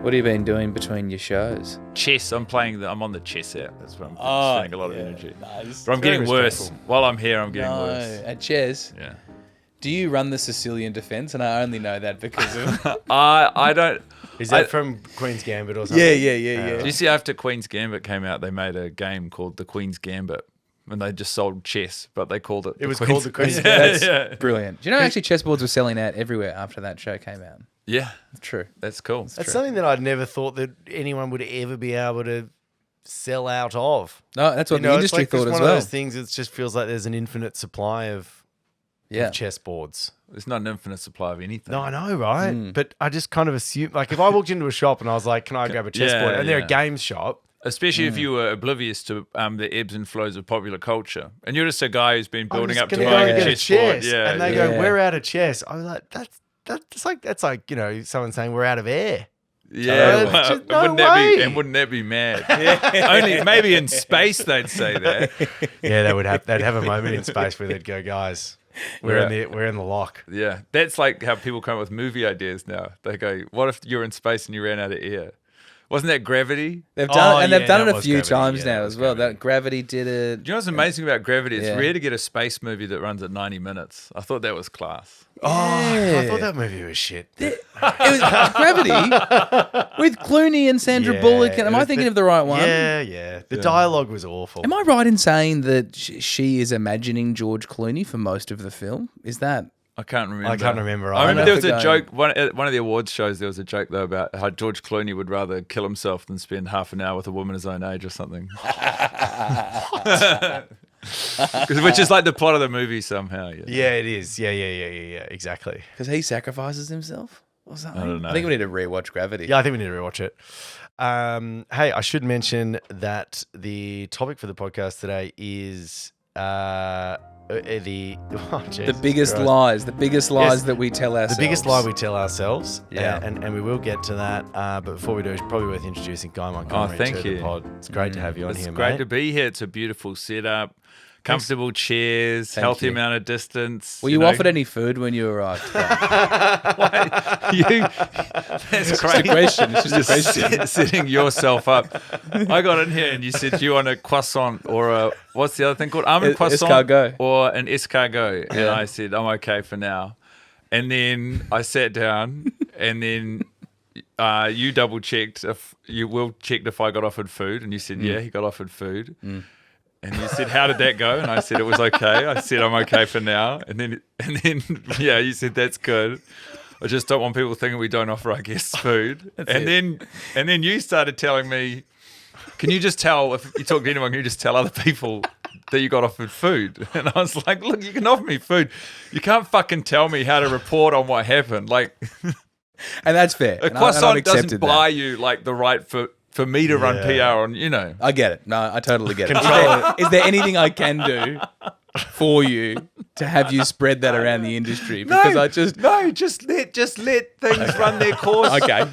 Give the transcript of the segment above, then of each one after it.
What have you been doing between your shows? Chess. I'm on the chess app. That's where I'm spending a lot of energy. Nice. But I'm getting worse. While I'm here, I'm getting worse. At chess? Yeah. Do you run the Sicilian defense? And I only know that because of... I don't... Is that from Queen's Gambit or something? Yeah. Do you see after Queen's Gambit came out, they made a game called the Queen's Gambit. And they just sold chess, but they called it... It was called the Queen's Gambit. That's brilliant. Do you know actually chessboards were selling out everywhere after that show came out? Yeah. True. That's cool. That's something that I'd never thought that anyone would ever be able to sell out of. No, that's what the industry it's thought one as of well. those things. It just feels like there's an infinite supply of chessboards. There's not an infinite supply of anything. No, I know, right? But I just kind of assume, like, if I walked into a shop and I was like, "Can I grab a chessboard?" and they're a games shop. Especially if you were oblivious to the ebbs and flows of popular culture, and you're just a guy who's been building up to buying a chessboard. Yeah, and they go, "We're out of chess." I was like, "That's like someone saying we're out of air." Yeah, wouldn't that be mad? Yeah. Only maybe in space they'd say that. Yeah, they'd have a moment in space where they'd go, "Guys, we're in the lock." Yeah, that's like how people come up with movie ideas now. They go, "What if you're in space and you ran out of air?" Wasn't that Gravity? They've done it a few times now as well. That Gravity did it. Do you know what's amazing about Gravity? It's rare to get a space movie that runs at 90 minutes. I thought that was class. Oh, I thought that movie was shit. It was Gravity with Clooney and Sandra Bullock. Am I thinking of the right one? Yeah. The dialogue was awful. Am I right in saying that she is imagining George Clooney for most of the film? Is that... I can't remember. I remember there was a joke, one of the awards shows, there was a joke, though, about how George Clooney would rather kill himself than spend half an hour with a woman his own age or something. Which is like the plot of the movie somehow. Yeah, it is. Yeah, exactly. Because he sacrifices himself or something? I don't know. I think we need to rewatch Gravity. Yeah, I think we need to rewatch it. Hey, I should mention that the topic for the podcast today is... the biggest lies that we tell ourselves. The biggest lie we tell ourselves. Yeah. And we will get to that. But before we do, it's probably worth introducing Guy Montgomery thank to you. the pod. It's great to have you on here, It's great mate. to be here. It's a beautiful setup. Comfortable chairs, healthy amount of distance. Were you offered any food when you arrived? That's crazy. It's just a question. Setting yourself up. I got in here and you said, "Do you want a croissant or a what's the other thing called? Almond croissant escargot. or an escargot?" And I said, "I'm okay for now." And then I sat down, and then you double checked if I got offered food, and you said, "Yeah, he got offered food." And you said, "How did that go?" And I said, "It was okay." I said, "I'm okay for now." And then, you said, "That's good. I just don't want people thinking we don't offer our guests food." Then you started telling me, "Can you just tell if you talk to anyone? Can you just tell other people that you got offered food?" And I was like, "Look, you can offer me food. You can't fucking tell me how to report on what happened." Like, and that's fair. A croissant doesn't buy you like the right for me to run PR on, I get it. No, I totally get it. Is there anything I can do for you to have you spread that around the industry? Because just let things run their course. Okay.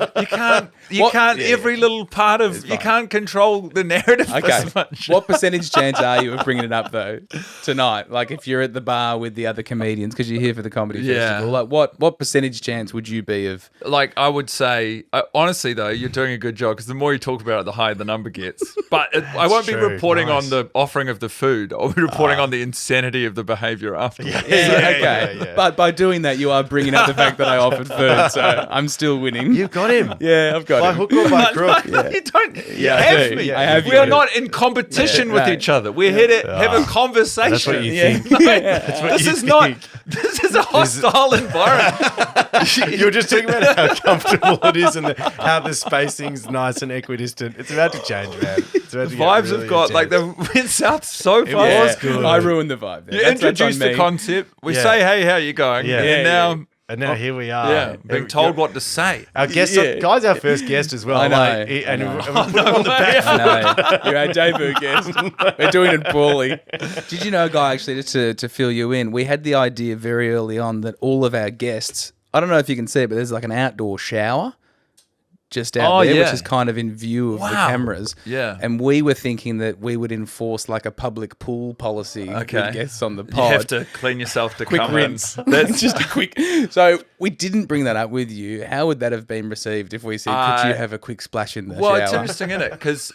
You can't every little part of you can't control the narrative as much. What percentage chance are you of bringing it up though tonight? Like if you're at the bar with the other comedians because you're here for the comedy festival, like what percentage chance would you be of? Like I would say, honestly though, you're doing a good job because the more you talk about it, the higher the number gets. But I won't be reporting on the offering of the food. I'll be reporting on the insanity of the behaviour after. Okay. But by doing that, you are bringing up the fact that I offered food, so I'm still winning. You've got him. Yeah, I've got him. By hook or by crook. No, you don't. Yeah, have me. I have we are not in competition with each other. We're here to have a conversation. That's what you think. That's what this is think. This is a hostile environment. You were just talking about how comfortable it is and how the spacing's nice and equidistant. It's about to change, man. It's about to Vibes really have got intense. like they went south so far. It was good. I ruined the vibe. You introduced the concept. We say, "Hey, how you going?" And now here we are. being told what to say. Our guest, Guy's our first guest as well. I know. And we put him on the back. I know. You're our debut guest. We're doing it poorly. Did you know, Guy, actually, just to fill you in, we had the idea very early on that all of our guests, I don't know if you can see it, but there's like an outdoor shower just out there, yeah. which is kind of in view of the cameras. Yeah. And we were thinking that we would enforce like a public pool policy with guests on the You pod. have to clean yourself to quick come rinse. in. That's just a quick. So we didn't bring that up with you. How would that have been received if we said, "Could you have a quick splash in the Well, shower?" it's interesting, isn't it? Because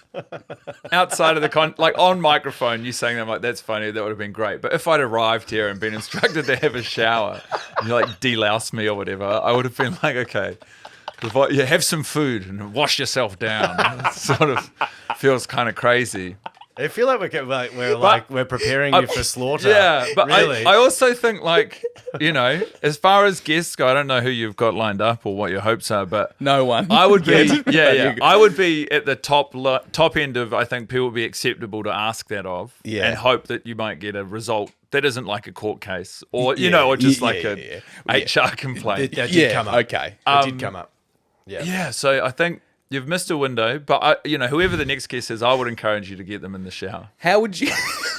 outside of the like on microphone, you saying that, I'm like, that's funny. That would have been great. But if I'd arrived here and been instructed to have a shower, and you like delouse me or whatever, I would have been like, okay, you have some food and wash yourself down. It sort of feels kind of crazy. I feel like we're preparing you for slaughter. Yeah, but really. I also think, like, you know, as far as guests go, I don't know who you've got lined up or what your hopes are, but No one. I would be, I would be at the top end of, I think people would be acceptable to ask that of, and hope that you might get a result that isn't like a court case or or just a HR complaint. That did come up. Okay. It did come up. Yeah. Yeah, so I think you've missed a window, but whoever the next guest is, I would encourage you to get them in the shower. How would you?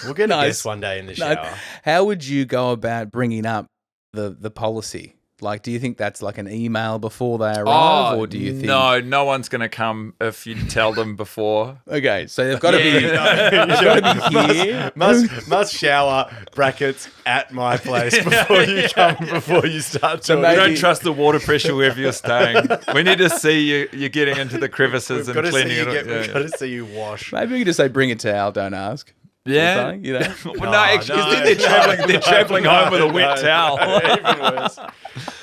We'll get a guest one day in the shower. How would you go about bringing up the policy? Like, do you think that's like an email before they arrive, or do you think no one's going to come if you tell them before? Okay, so they've got to be. They've got to be here. Must shower brackets at my place before you come. Before you start. So we don't trust the water pressure wherever you're staying. We need to see you getting into the crevices and cleaning it. We've got to see you wash. Maybe we could just say, "Bring a towel, don't ask." Yeah, You know. well, no, actually, because then they're traveling home with a wet towel.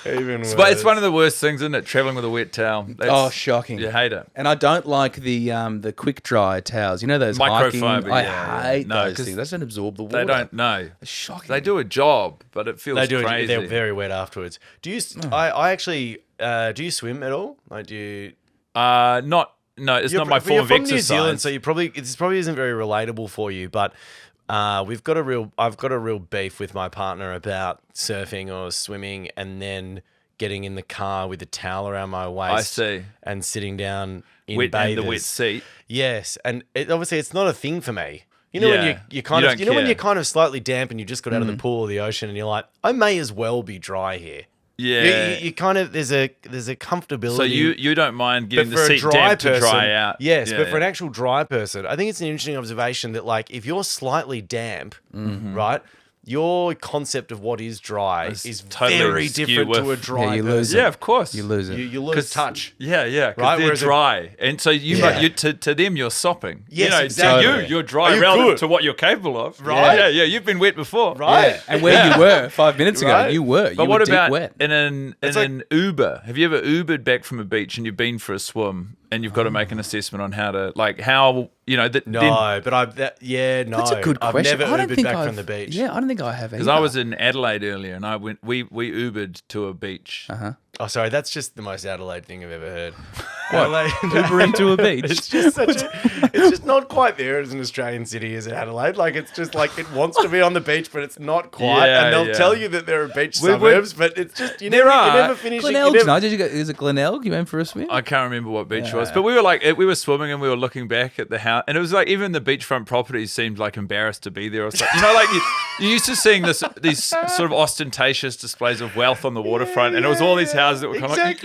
Even worse. But it's one of the worst things, isn't it? Traveling with a wet towel. That's, shocking! You hate it. And I don't like the quick dry towels. You know those hiking. Microfiber, I hate No, those 'cause things. They don't absorb the water. They don't know. It's shocking. They do a job, but it feels crazy. They're very wet afterwards. Do you? I actually. Do you swim at all? Like, do you? Not. No, it's not my form of from exercise. New Zealand, so this probably isn't very relatable for you. But I've got a real beef with my partner about surfing or swimming, and getting in the car with a towel around my waist. I see. And sitting down in in bathers. the wet seat. Yes, and obviously it's not a thing for me. You know when Yeah. you kind You of don't when care. you're kind of slightly damp and you just got out of the pool or the ocean and you're like, I may as well be dry here. Yeah. You kind of there's a comfortability. So you don't mind getting But the for a seat dry damp person, to dry out. Yes, Yeah, but for an actual dry person, I think it's an interesting observation that, like, if you're slightly damp, right, your concept of what is dry is totally very skew different to a with- dry you person. lose Yeah, of course. You lose it. You lose touch. Yeah, because Right, they're whereas dry, and so Yeah. to them you're sopping. Yes, to exactly. you're dry you relative good? to what you're capable of. Right. Yeah. You've been wet before. Right. Yeah. And where you were 5 minutes ago, Right. you were. But you what were deep about wet. in an Uber? Have you ever Ubered back from a beach and you've been for a swim and you've got to make an assessment on how to No, but no. That's a good I've question. never I don't Ubered think back I've, from the beach. Yeah, I don't think I have. because I was in Adelaide earlier and I went. We Ubered to a beach. Oh, sorry, that's just the most Adelaide thing I've ever heard. Adelaide, Ubering to a beach. It's just it's just not quite there as an Australian city as Adelaide. Like, it's just like it wants to be on the beach, but it's not quite. Yeah, and they'll yeah. tell you that there are beach We- suburbs, but it's just you There never, are. you never finish it. Glenelg tonight. Did you go? Is it Glenelg? You went for a swim? I can't remember what beach it was, but we were swimming and we were looking back at the house, and it was like even the beachfront properties seemed like embarrassed to be there or something. Like you're used to seeing these sort of ostentatious displays of wealth on the waterfront, and it was all these houses that were kind of like,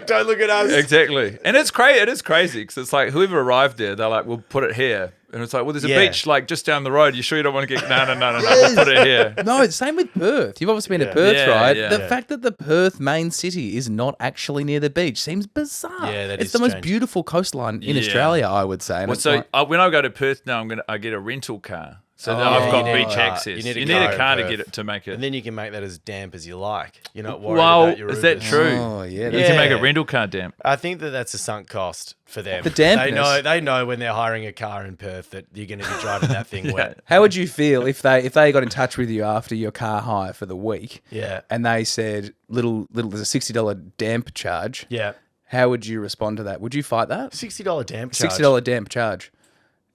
Don't look at us. Exactly, and it's crazy. It is crazy because it's like whoever arrived there, they're like, "We'll put it here," and it's like, "Well, there's a Yeah. beach like just down the road. You sure you don't want to get? No. We'll put it here." No, it's same with Perth. You've obviously been to Perth, Yeah, right? yeah. The Yeah. fact that the Perth main city is not actually near the beach seems bizarre. Yeah, that it's is the most strange. beautiful coastline in Yeah. Australia, I would say. And Well, it's so like- when I go to Perth now, I get a rental car. So now Oh, I've got you need beach a car. access. You need a You need car a car in to Perth. get it to make it. And then you can make that as damp as you like. You're not worried Well, about your is that Ubers. true? Oh, yeah. You that's- can make a Yeah. rental car damp. I think that's a sunk cost for them. The dampness. They know when they're hiring a car in Perth that you're going to be driving that thing wet. How would you feel if they got in touch with you after your car hire for the week? Yeah. And they said little there's a $60 damp charge. Yeah. How would you respond to that? Would you fight that? $60 damp charge. $60 damp charge.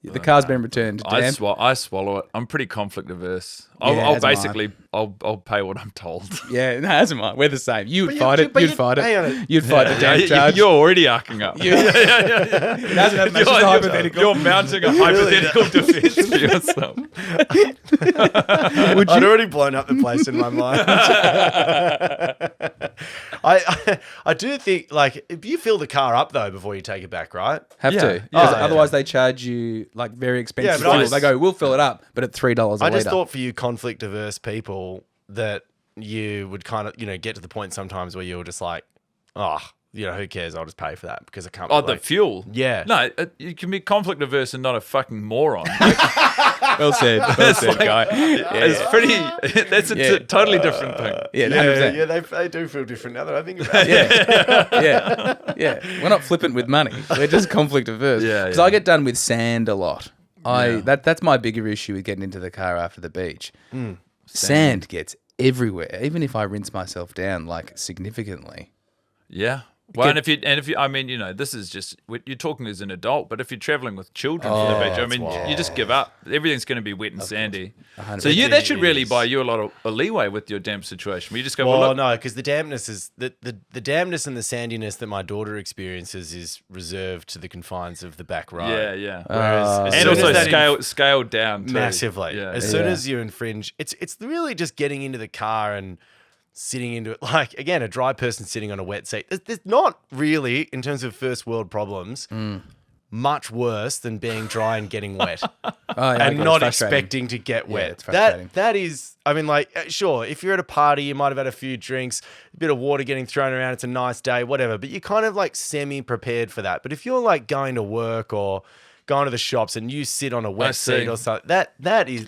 The car's been returned. I Dan. I swallow it. I'm pretty conflict averse. Yeah, I'll as am I. basically I'll pay what I'm told. Yeah, no, as am I. We're the same. You would But fight you- it. but You'd you- fight hang it. on. You'd fight the damn charge. You're already arcing up. It doesn't have much. It's just hypothetical. You're mounting a hypothetical defense for yourself. I'd already blown up the place in my mind. I do think, like, if you fill the car up though before you take it back, right? Have Yeah. to. Yeah. Because Oh, yeah. otherwise they charge you like very expensive but I fuel. just- They go, we'll fill it up, but at $3 a I just litre. thought for you conflict averse people that you would kind of, get to the point sometimes where you were just like, oh, who cares? I'll just pay for that because I can't. Oh, the fuel. Yeah. No, you can be conflict averse and not a fucking moron. Well said. Well said, Guy. It's pretty. That's a Yeah. totally different thing. Yeah, Yeah, 100%. yeah, they do feel different now that I think about it. Yeah. We're not flippant with money. We're just conflict averse. Yeah, Because yeah. I get done with sand a lot. Yeah. That's my bigger issue with getting into the car after the beach. Sand gets everywhere, even if I rinse myself down like significantly. Yeah. Well, and if you, I mean, this is just you're talking as an adult, but if you're traveling with children to the beach, I that's mean, wild. you just give up. Everything's going to be wet and sandy. 100%. So that should really It buy is. you a lot of a leeway with your damp situation. Where you just go, Well, well, look, no, because the dampness is the dampness and the sandiness that my daughter experiences is reserved to the confines of the back row. yeah. Whereas as And soon also as that scaled down too. massively. Yeah. As soon Yeah. as you infringe, it's really just getting into the car and sitting into it. Like, again, a dry person sitting on a wet seat. There's not really, in terms of first world problems, much worse than being dry and getting wet. Oh, yeah, I And get it. not It's frustrating. expecting to get wet. it's frustrating. That is, I mean, like, sure, if you're at a party, you might have had a few drinks, a bit of water getting thrown around, it's a nice day, whatever. But you're kind of like semi-prepared for that. But if you're like going to work or going to the shops and you sit on a I wet see. seat or something, that's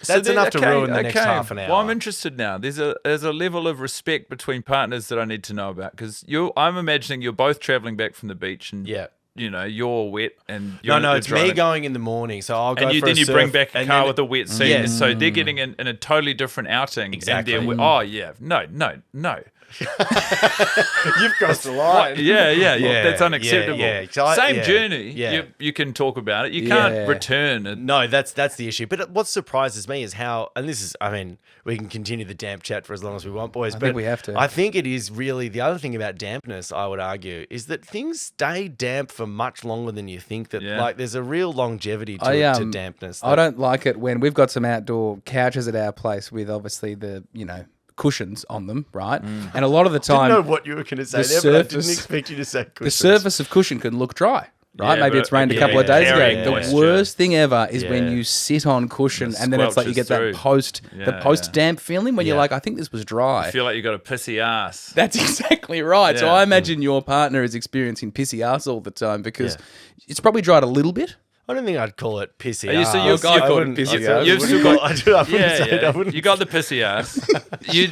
So then- enough to okay, ruin the next okay. half an hour. Well, I'm interested now. There's a level of respect between partners that I need to know about because I'm imagining you're both traveling back from the beach and Yeah. You're wet and you're No, you're it's me driving. going in the morning. So I'll go And for then a you surf, bring back a and car then- with a wet seat. Yes. So they're getting in a totally different outing. Exactly. And oh, yeah. No. You've crossed the line. Yeah. Yeah, That's unacceptable. yeah. So I- Same yeah, journey. yeah. You can talk about it. You Yeah. can't return it. No, that's the issue. But what surprises me is how, and this is, I mean, we can continue the damp chat for as long as we want, boys. I but think we have to. I think it is really the other thing about dampness. I would argue is that things stay damp for much longer than you think. That Yeah. like there's a real longevity to dampness. I don't like it when we've got some outdoor couches at our place with obviously the, cushions on them, right? And a lot of the I didn't know time, what you were going to say the there, but I didn't surface- expect you to say the cushions. surface of cushion can look dry. Right, Yeah, maybe but- it's rained a yeah, couple of days carrying ago. The moisture. worst thing ever is when Yeah. you sit on cushion and then it's like you get squelches that through. the Yeah, post damp feeling when you're Yeah. like, I think this was dry. I feel like you got a pissy ass. That's exactly right. So Yeah. I imagine your partner is experiencing pissy ass all the time because Yeah. it's probably dried a little bit. I don't think I'd call it pissy. You- so ass. your guy I called it wouldn't- pissy I ass. You've wouldn't still call- I wouldn't say it. I wouldn't You got the pissy ass.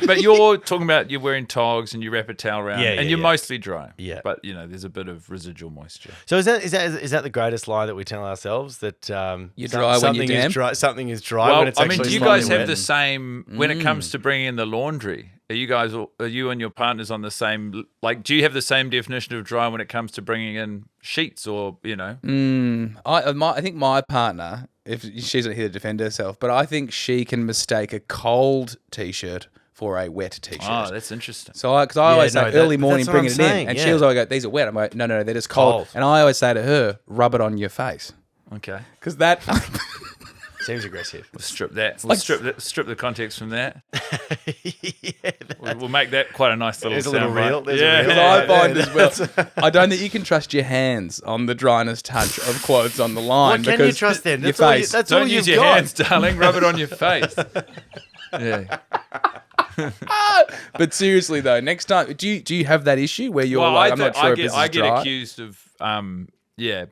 But you're talking about you're wearing togs and you wrap a towel around, Yeah, and yeah, you're yeah. mostly dry. Yeah. But there's a bit of residual moisture. So is that the greatest lie that we tell ourselves that You're dry when you're something is damp? dry, something is dry Well, when it's I mean, actually do you slightly guys have wet? the same when it comes to bringing in the laundry? Are you and your partners on the same? Like, do you have the same definition of dry when it comes to bringing in sheets or I think my partner, if she's not here to defend herself, but I think she can mistake a cold t-shirt for a wet t-shirt. Oh, that's interesting. So because I always no, say early that's morning what bringing I'm it in, saying, and yeah. she'll always go, these are wet. I'm like, no, they're just cold. Cold. And I always say to her, rub it on your face. Okay, Because that... Seems aggressive. let's strip that. Let's strip the context from that. We'll make that quite a nice little. There's a little sound bite. reel. There's a Yeah. reel. Because I Yeah, find as well, I don't think you can trust your hands on the dryness touch of quotes on the line. What can because you trust then? Your That's all you- face. that's all Don't use you've your got. hands, darling. Rub it on your face. Yeah. But seriously though, next time, do you have that issue where you're like, I'm not sure if this is I get dry? accused of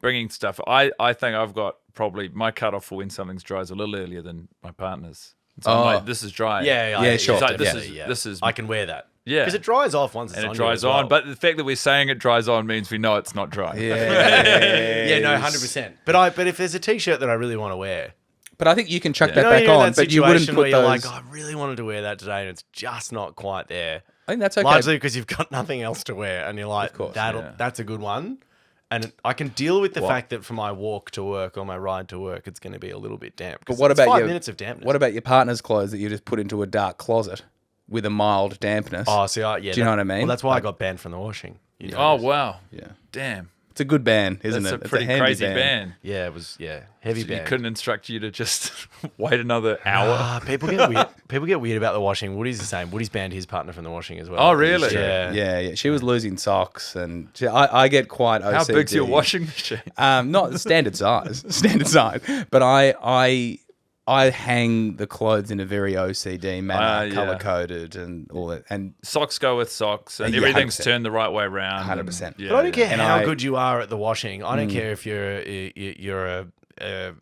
bringing stuff. I think I've got probably my cutoff for when something's dry is a little earlier than my partner's. So I'm like, this is dry. Yeah, sure. It's like, this definitely, is this is I can wear that. Yeah. Because it dries off once it's and on it you dries as well. on. But the fact that we're saying it dries on means we know it's not dry. yeah, no, 100%. But if there's a t-shirt that I really want to wear, But I think you can chuck you that know, back you're in on, that but you wouldn't situation put where you're those. like, oh, I really wanted to wear that today, and it's just not quite there. I think that's okay. Largely because you've got nothing else to wear, and you're like, course, that's a good one. And I can deal with the fact that for my walk to work or my ride to work, it's going to be a little bit damp. But what it's about 5 your minutes of dampness? What about your partner's clothes that you just put into a dark closet with a mild dampness? Oh, see, yeah. Do you know what I mean? Well, that's why I got banned from the washing. Oh, wow. Yeah. Damn. It's a good ban, isn't That's it? a pretty handy crazy ban. Yeah, it was heavy So ban. you couldn't instruct you to just wait another hour. People get weird. People get weird about the washing. Woody's the same. Woody's banned his partner from the washing as well. Oh, really? Yeah. She was losing socks, and I get quite OCD. How big's your washing machine? Not standard size, but I hang the clothes in a very OCD manner, color coded and all that. And Socks go with socks, and Yeah, everything's 100%. turned the right way around. 100%. Yeah, But I don't care And how I- good you are at the washing. I don't care if you're a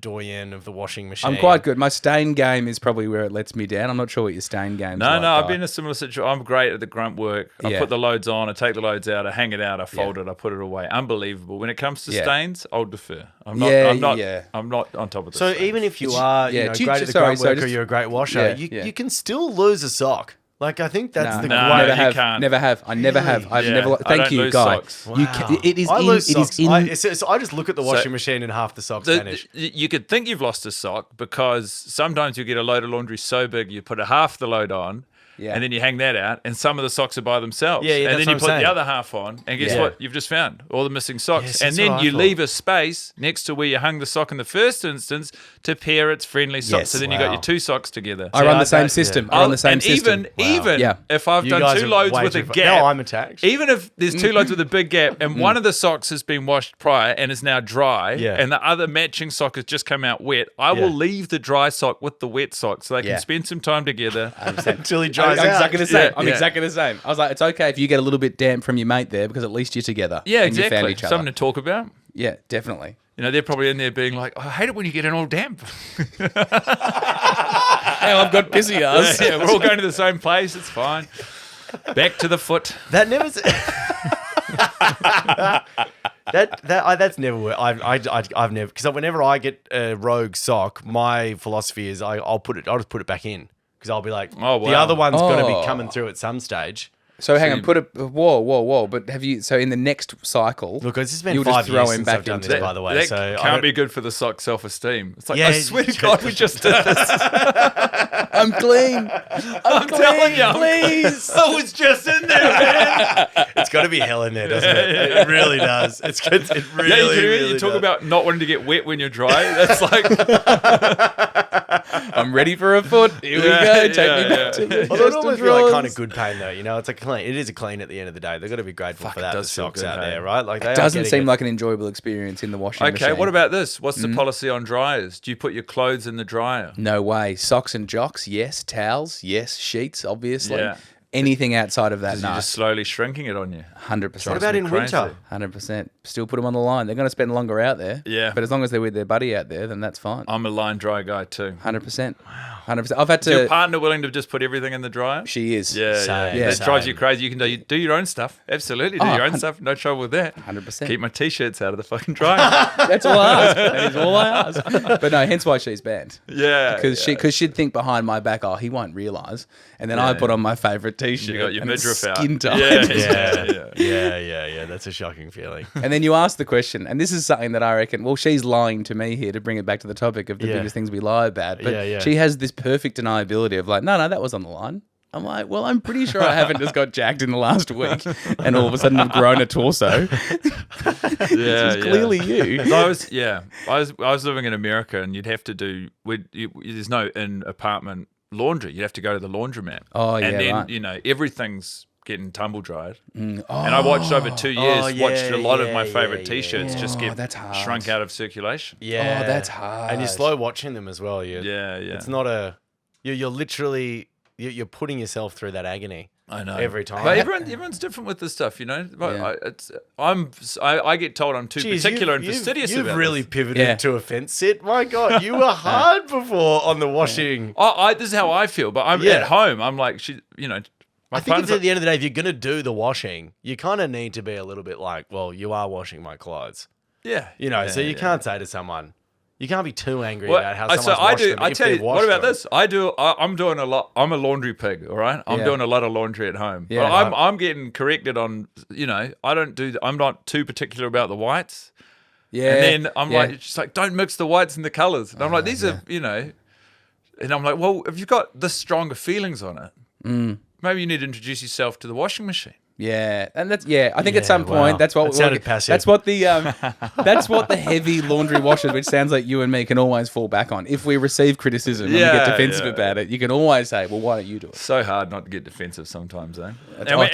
doyen of the washing machine. I'm quite good. My stain game is probably where it lets me down. I'm not sure what your stain game's No, like. I've Guy. been in a similar situation. I'm great at the grunt work. I Yeah. put the loads on, I take the loads out, I hang it out, I fold it, I put it away. Unbelievable. When it comes to Yeah. stains, I'll defer. I'm not. Yeah, I'm not. yeah. I'm not on top of this. So even if you are yeah, great at the sorry, grunt so work or just- you're a great washer, Yeah. you can still lose a sock. Like I think that's the No, great. you never have. can't. Never have. I never have. Really? I've Yeah, never. I Thank don't you, lose Guy. socks. You can, it is I in. lose It is socks. in. So I just look at the washing machine and half the socks vanish. You could think you've lost a sock because sometimes you get a load of laundry so big you put a half the load on. Yeah. And then you hang that out, and some of the socks are by themselves. Yeah, and that's then you what put I'm the saying. other half on, and guess Yeah. what? You've just found all the missing socks. Yes, and that's then what I you thought. leave a space next to where you hung the sock in the first instance to pair its friendly socks. Yes. So then you Wow. got your two socks together. I run I the same don't- system. yeah. I run the same and system. even Yeah. if I've You done guys two are loads way with a too gap, No, I'm attacked. even if there's two loads with a big gap and one of the socks has been washed prior and is now dry, Yeah. and the other matching sock has just come out wet, I Yeah. will leave the dry sock with the wet sock so they Yeah. can spend some time together. Until he I'm dries out. exactly the same. Yeah, I'm yeah. exactly the same. I was like, it's okay if you get a little bit damp from your mate there because at least you're together. Yeah, and you found exactly. each other. Something to talk about. Yeah, definitely. You know, they're probably in there being like, "Oh, I hate it when you get in all damp." Hey, I've got pissy ass. Yeah, we're all going to the same place. It's fine. Back to the foot. That never. That's never worked. I've never, because whenever I get a rogue sock, my philosophy is I'll just put it back in because I'll be like, Oh, wow. the other one's going to Oh. be coming through at some stage. So hang on, put a whoa. But have you? So in the next cycle, Look, it's just been you'll 5 just throw years him since back I've done into this, it. by the way. That So I can't don't- be good for the sock self-esteem. It's like, Yeah, I swear to God, we just did this. I'm clean. I'm telling you. please. I was just in there, man. It's got to be hell in there, doesn't it? It really does. It's good. It really, Yeah, you really talk does. about not wanting to get wet when you're dry. That's like, I'm ready for a foot. Here we Yeah, go. yeah, Take me back to yeah. your Although it chest almost of feel like drawers. kind of good pain though, you know. It's a clean. It is a clean at the end of the day. They've got to be grateful for it that. The does feel socks good, out hey? there, right? Like they are Doesn't getting seem it. like an enjoyable experience in the washing okay, machine. what about this? What's the policy on dryers? Do you put your clothes in the dryer? No way. Socks and jocks, yes. Towels, yes. Sheets, obviously. Yeah. Anything outside of that, Because you're no. just slowly shrinking it on you. 100%. What about in crazy. winter? 100%. Still put them on the line. They're going to spend longer out there. Yeah. But as long as they're with their buddy out there, then that's fine. I'm a line dry guy too. 100%. 100%. I've had Is your to. partner willing to just put everything in the dryer? She is. Yeah, Same, yeah. That drives same. you crazy. You can do your own stuff. Absolutely, do Oh, your own stuff. No trouble with that. 100%. Keep my t-shirts out of the fucking dryer. That's all I ask. That is all I ask. But no, hence why she's banned. Yeah, Because she'd think behind my back, oh, he won't realise. And then I put on my favourite t-shirt. You got your and it's midriff out. skin tight. Yeah. That's a shocking feeling. And then you ask the question, and this is something that I reckon, well, she's lying to me here to bring it back to the topic of the Yeah. biggest things we lie about. But Yeah. she has this perfect deniability of like, no, that was on the line. I'm like, well, I'm pretty sure I haven't just got jacked in the last week and all of a sudden I've grown a torso. It's clearly you. I was living in America, and you'd have to do. There's no in apartment laundry. You'd have to go to the laundromat. Oh, yeah, and then right. everything's getting tumble dried. Oh, And I watched over 2 years. yeah, watched a lot of my yeah, favorite yeah, T-shirts yeah. just Oh, get that's hard. shrunk out of circulation. Yeah. Oh, that's hard. And you're slow watching them as well. Yeah. It's not a. You're literally. You're putting yourself through that agony. I know Every time. but everyone's different with this stuff, you know. But Yeah. I get told I'm too Jeez, particular and you've fastidious You've about really this. pivoted Yeah. to a fence sit. My God, you were hard before on the washing. This is how I feel, but I'm Yeah. at home. I'm like, my I think partner's it's at the end of the day, if you're going to do the washing, you kind of need to be a little bit like, well, you are washing my clothes. yeah, You know, yeah, so you yeah. can't say to someone, You can't be too angry Well, about how so someone's I washed do. them I if tell they've you, what washed about them. this? I'm doing a lot. I'm a laundry pig. All right, I'm Yeah. doing a lot of laundry at home. Yeah, But I'm getting corrected on. I don't do. I'm not too particular about the whites. Yeah. And then I'm yeah. like, just like, don't mix the whites and the colors. And I'm like, these are, and I'm like, well, if you've got this stronger feelings on it, maybe you need to introduce yourself to the washing machine. Yeah, and that's I think Yeah, at some wow. point that's what That sounded passive. That's what the that's what the heavy laundry washers, which sounds like you and me, can always fall back on. If we receive criticism and we get defensive about it, you can always say, "Well, why don't you do it?" So hard not to get defensive sometimes, eh? Totally.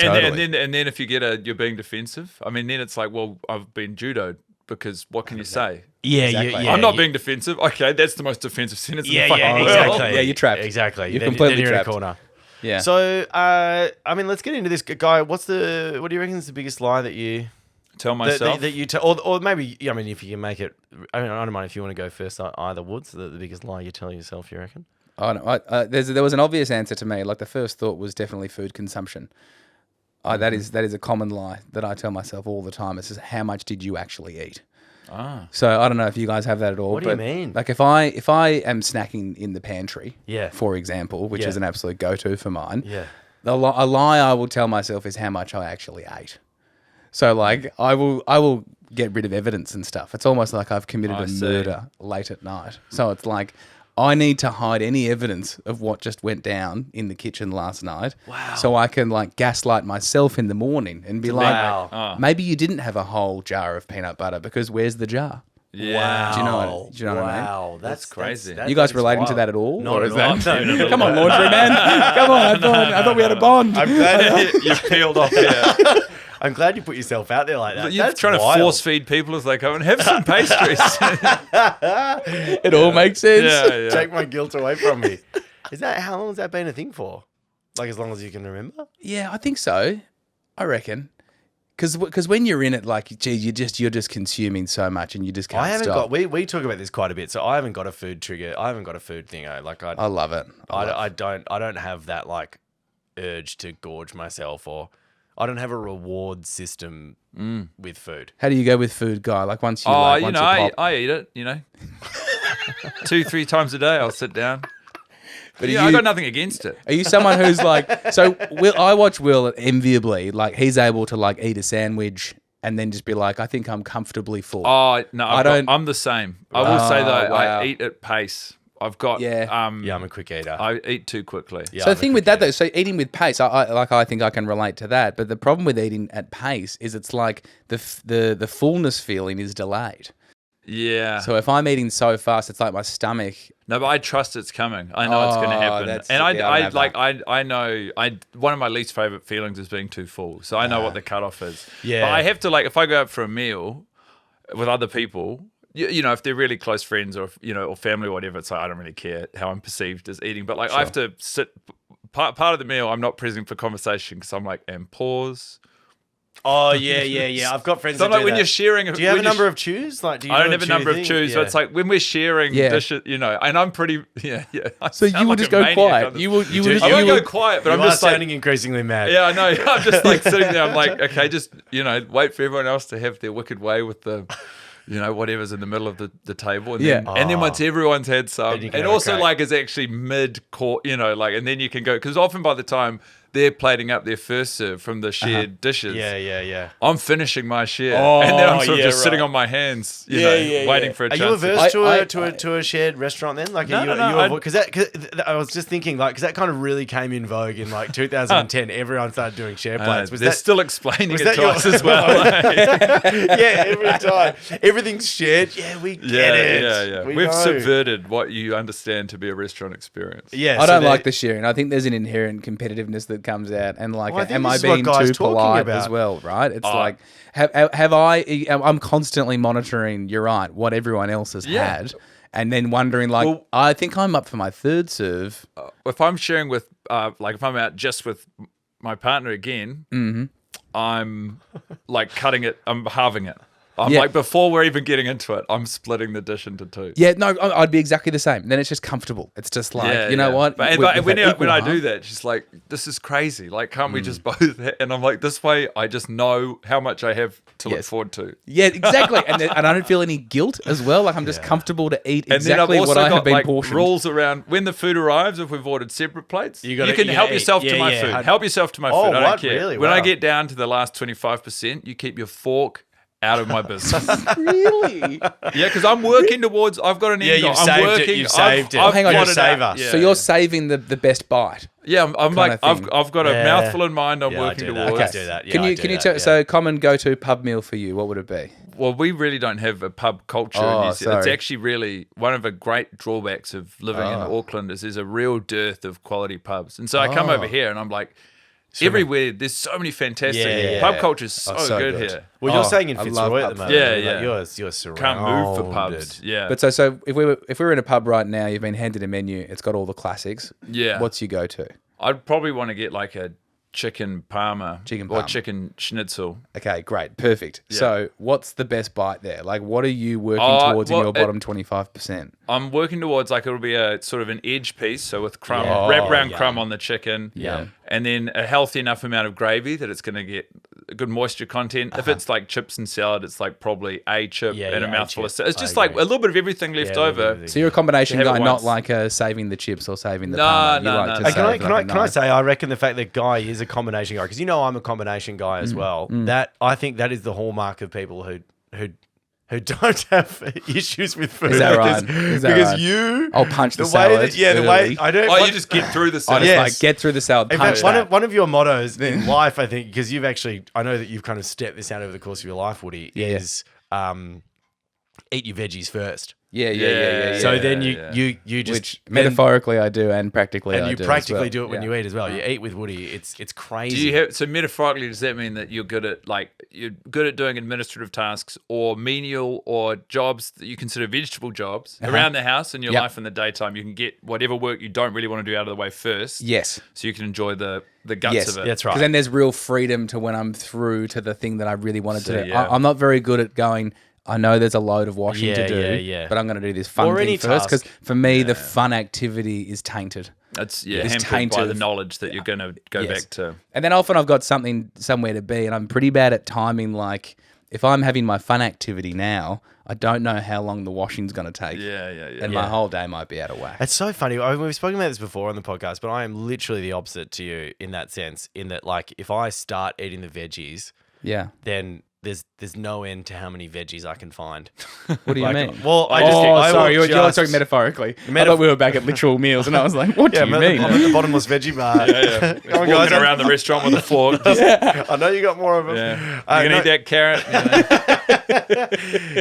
And then if you get you're being defensive, I mean, then it's like, well, I've been judoed because what can you say? Yeah, Exactly. I'm not being defensive. Okay, that's the most defensive sentence in the Yeah, fucking yeah, world. exactly. Yeah, you're trapped. Exactly. You're Then- completely then you're trapped. in a corner. Yeah. So, I mean, let's get into this, Guy. What do you reckon is the biggest lie that you Tell myself. that you tell, or maybe I mean, if you can make it, I mean, I don't mind if you want to go first. Either Woods, the biggest lie you tell yourself, you reckon? I don't, there was an obvious answer to me. Like the first thought was definitely food consumption. That is a common lie that I tell myself all the time. It's just how much did you actually eat? So I don't know if you guys have that at all. What do you but, mean? Like if I am snacking in the pantry, Yeah. for example, which Yeah. is an absolute go-to for mine. Yeah. A lie I will tell myself is how much I actually ate. So like I will get rid of evidence and stuff. It's almost like I've committed I a see. murder late at night. So it's like I need to hide any evidence of what just went down in the kitchen last night. Wow. So I can like gaslight myself in the morning and be like, Wow. maybe you didn't have a whole jar of peanut butter because where's the jar? Yeah. Wow. Do you know what I mean? Wow. That's crazy. You guys relating to that at all? Not Or at is all. that- I'm doing it a Come on, little laundry man. Come on. I thought we had a bond. I'm glad You've peeled off there. I'm glad you put yourself out there like that. You're That's trying wild. to force feed people as they go and have some pastries. It all makes sense. yeah. Take my guilt away from me. How long has that been a thing for? Like as long as you can remember? Yeah, I think so. I reckon. Because when you're in it, like, gee, you're just consuming so much and you just can't I haven't stop. got. We talk about this quite a bit. So I haven't got a food trigger. I haven't got a food thing. Like I love it. I don't have that like urge to gorge myself, or I don't have a reward system with food. How do you go with food, Guy? Like once you, Oh, once I eat it, 2-3 times a day I'll sit down. But are I you- got nothing against it. Are you someone who's like, so I watch Will enviably, like he's able to like eat a sandwich and then just be like, I think I'm comfortably full. Oh, no, don't- I'm the same. I will say though, wow. I eat at pace. I've got, Yeah. Yeah, I'm a quick eater. I eat too quickly. Yeah, So I'm the a thing with quick that eater. though, so eating with pace, I think I can relate to that. But the problem with eating at pace is it's like the fullness feeling is delayed. Yeah. So if I'm eating so fast, it's like my stomach. No, but I trust it's coming. I know it's going to Oh, happen. that's- And yeah, I don't have I know one of my least favorite feelings is being too full. So I know what the cutoff is. Yeah. But I have to, like, if I go out for a meal with other people, if they're really close friends or or family or whatever, it's like I don't really care how I'm perceived as eating. But like I have to sit part of the meal. I'm not present for conversation because I'm like and pause. Oh yeah. I've got friends. So that like do when that. you're sharing, Do you have a number of chews? Like, do you I don't do have a number of thing? chews, but it's like when we're sharing Yeah. dishes, and I'm pretty, I So sound you will like just a go maniac quiet. on this. You will just I won't you go will- quiet, but You I'm are just like, sounding increasingly mad. yeah, I know. I'm just like sitting there. I'm like, okay, just wait for everyone else to have their wicked way with the, whatever's in the middle of the table, and Yeah. then once everyone's had some, Then you can and have a also crack. like it's actually mid-court, and then you can go because often by the time they're plating up their first serve from the shared dishes, Yeah. I'm finishing my share, Oh, and then I'm sort of yeah, just sitting right. on my hands, Yeah. waiting for a Are chance. you to- averse I- to a shared restaurant then? Like, No, no, because I was just thinking like because that kind of really came in vogue in like 2010. Everyone started doing share plates. Was they're that still explaining was it that to your- us as well. yeah, every time everything's shared. Yeah, we get it. Yeah. We We've know. subverted what you understand to be a restaurant experience. Yeah, I so don't there- like the sharing. I think there's an inherent competitiveness that comes out, and like, Well, I think am this I is what being Guy's too talking polite about. as well? Right? It's Oh. like, have I? I'm constantly monitoring. You're right. What everyone else has Yeah. had, and then wondering like, Well- I think I'm up for my third serve. If I'm sharing with, if I'm out just with my partner again, I'm like cutting it. I'm halving it. I'm Yeah. like, before we're even getting into it, I'm splitting the dish into two. Yeah, no, I'd be exactly the same. Then it's just comfortable. It's just like, you know what? But We've when, had equal I harm. do that, she's like, this is crazy. Like, can't we just both? And I'm like, this way, I just know how much I have to look forward to. Yeah, exactly. And I don't feel any guilt as well. Like I'm just comfortable to eat And then I've exactly also what I got have been like portioned. rules around when the food arrives. If we've ordered separate plates, you gotta- can you help gotta yourself eat. to Yeah, my yeah. food. How- Help yourself to my food. Oh, I don't what? care. Really? When I Wow. get down to the last 25%, you keep your fork out of my business. Really? Yeah, because I'm working towards. I've got an Yeah, end goal. you've I'm saved it, working. you've saved it. I've Hang on, plotted you're a out. saver. So you're saving the best bite. Yeah, I'm like kinda thing. I've got a Yeah. mouthful in mind. I'm Yeah, I working do that. towards. I do that. Yeah, Can I you do can you that, tell? yeah. So common go to pub meal for you? What would it be? Well, we really don't have a pub culture in Oh, New Zealand. It's sorry. actually really one of the great drawbacks of living in Auckland is there's a real dearth of quality pubs. And so I come over here and I'm like, everywhere there's so many fantastic Yeah. pub culture is so, so good good. here. Well, you're Oh, saying in I love Fitzroy at the pubs. moment. Yeah, like, yeah. You're surrounded. Can't move for pubs. Yeah. But so if we were in a pub right now, you've been handed a menu. It's got all the classics. Yeah. What's your go to? I'd probably want to get like a chicken parma Chicken or parma. chicken schnitzel. Okay, great, perfect. Yeah. So what's the best bite there? Like, what are you working towards in well, your bottom 25%? I'm working towards like it'll be a sort of an edge piece, so with crumb, Yeah. wrap Oh, around yum. crumb on the chicken, Yeah. and then a healthy enough amount of gravy that it's going to get a good moisture content. If it's like chips and salad, it's like probably a chip Yeah, and a yeah, a mouthful of chip. salad. It's I just like a agree. little bit of everything left Yeah, a little bit of over. everything. So you're a combination To have guy, it not once. like saving the chips or saving the No, parma. You no, like no, to no. Hey, save can like I a say? nice- I reckon the fact that Guy is a combination guy, because you know I'm a combination guy as well. That I think that is the hallmark of people who don't have issues with food. Is that right? Because, Is that because right? you, I'll punch the way salad that, the way early. I don't. Oh, you just get through the I salad. just Yes. like get through the salad, In punch fact, that. one of your mottos in life, I think, because you've actually, I know that you've kind of stepped this out over the course of your life, Woody, Yeah. is eat your veggies first. Yeah. So then yeah. you just Which metaphorically I do, and practically and I you do. practically as do well. it when you eat as well. You eat with Woody. It's crazy. Do you have so metaphorically? Does that mean that you're good at doing administrative tasks or menial or jobs that you consider vegetable jobs around the house in your Yep. life in the daytime? You can get whatever work you don't really want to do out of the way first. Yes. So you can enjoy the guts Yes, of it. That's right. Because then there's real freedom to when I'm through to the thing that I really wanted to do. yeah. I'm not very good at going, I know there's a load of washing Yeah, to do, yeah. but I'm going to do this fun Or thing any first. Because task. for me, the fun activity is tainted. It's It's hampered by tainted. the knowledge that you're going to go Yes. back to. And then often I've got something somewhere to be, and I'm pretty bad at timing. Like, if I'm having my fun activity now, I don't know how long the washing's going to take. Yeah. And my whole day might be out of whack. It's so funny. We've spoken about this before on the podcast, but I am literally the opposite to you in that sense. In that, like, if I start eating the veggies, Yeah. then there's no end to how many veggies I can find. What do you Like, mean? well, I sorry, will you're just- talking metaphorically. I thought we were back at literal meals, and I was like, what do you mean? I'm at the bottomless veggie bar. Come on, guys. Walking around the restaurant with a fork. I know you got more of them. Yeah. You No, can eat that carrot.